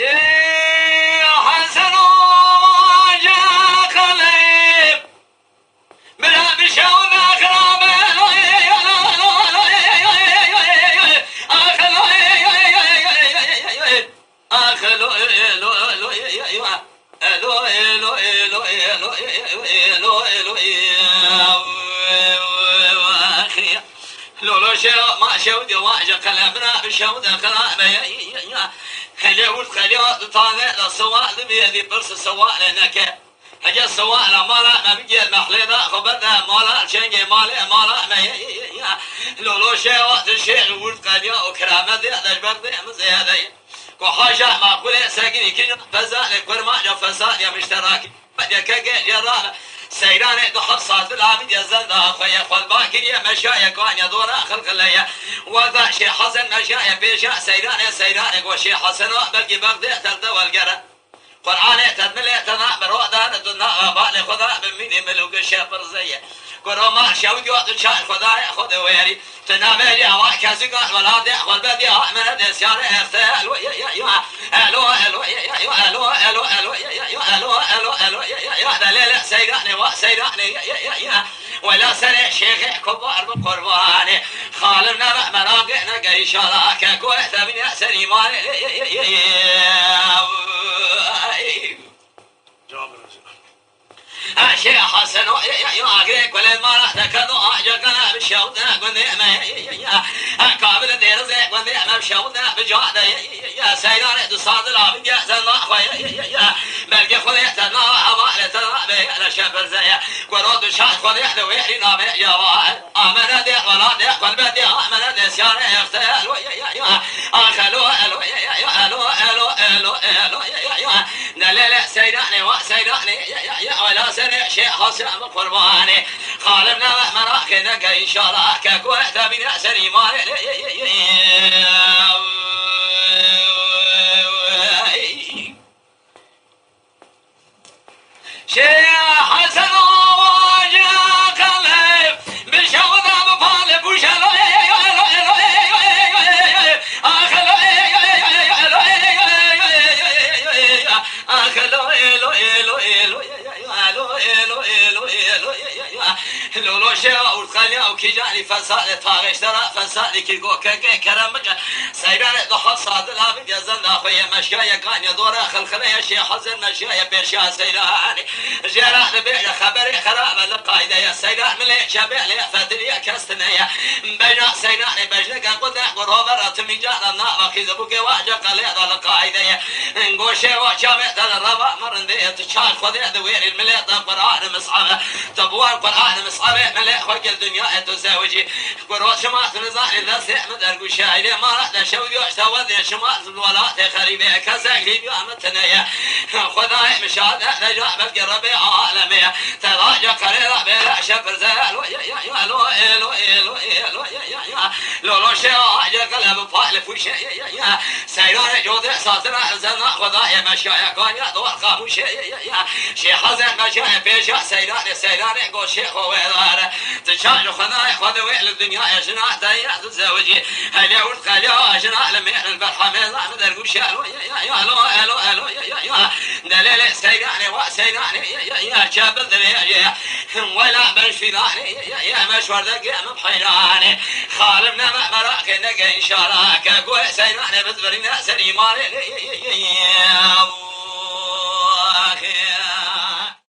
حسن وجاك ليب بلا بشونا خرابه لولو شو ما شودي واجه قلبنا بشوده قلبه هلي والخليات طالع السواء ذي برس السواء لنك هجا السواء لا مالا ما بيجي المحليضة خبرنا مالا شنجي مالا ما لولو شو وقت الشيء والخليات وكرامة ذي أدش ذي مزيادة وحاجة ما قولي ساقني كنا فزالك ورماجة فساد يا مشتراك بدي كاقي جرانة سيراني دخل صاد العابد يا زلدا خويا خل باكر يا مشايا كوان يا دورا خلق ليا وذا شي حسن مشايا بيشا سيراني وشي حسن بلقي بغدي تلدا والقرا قرآن تدملي تنا برودان الدنا بالي خدا بمين ملوك الشابر زيه قرآن ما شاودي وقت الشاي خداي خد ويري تنامي يا واحد زقان ولا دي خل بدي من الدسيار اختال الو دليل سيراني ولا سرع شيخ كبار بقرباني خالنا مراقعنا قري شراكك واحدة من يأسر إيماني شيء حسن يا ولا ما راح تكذو أجاكنا بشوطنا قلنا ما كابل دير زي قلنا ما بشوطنا بجادة يا سيدنا تصاد العبد يا سيدنا خويا بلقي خذ تنا هوا لتنا بلا شبر زي ورود شاد خذ يحلى ويحلى ما يا واحد أمانة دي ولا دي قلب دي أمانة دي سيارة يختال أخلو لا سيدنا ولا سنة شيء حسن قرباني خالنا مراكنا قاي شراكك واحدة من أسر إيمان شيء حسن وجاك الليب بشوذا بفالب وشلو لولو شيء والخليا وكيجاني فساد طارش ترى فساد كيجو كرمك سيران دخل صاد العبد يا زلنا خويا مشايا كان يدور خلخليا شي حزن مشايا بيرشا سيراني جراح بيع خبري خراب القايده يا سيران ملي شبع لي فتريا كستنيا بين سيران بجلك قد وروبرت من جانا ناقه كذبك واجه قليده القايده نقوشي وشامه الربا مرندي تشار خذ دوير المليط قران مصعبه تبوار قران مصعبه ملي خوك الدنيا تزوجي قروش ما تنزاح ذا سيحمد القشايله ما راح شودي اشتوذ شمال الولات خريبه كزغلي يامتنيا خداي مشاد نجاح بالقرب عالميه تراجع قريره بلا شفر زال لو شيء اجل قلب فالف وش سيران جود ساتنا زلنا خداي مشايا كان يا دور خاموش شي حزن مشايا بيش سيران قول شيخ ويدار تشاج خداي خذوا الدنيا يا جناح تيا تزوجي هل ولد خليا جناح لما البرحه من احمد القشال دليل سيراني يا شاب الدنيا ولا بنش في ظهري يا مشوار دقيقه بحيراني خالمنا مراك نقي ان شاء الله كقوي سيراني بتبرنا سليمان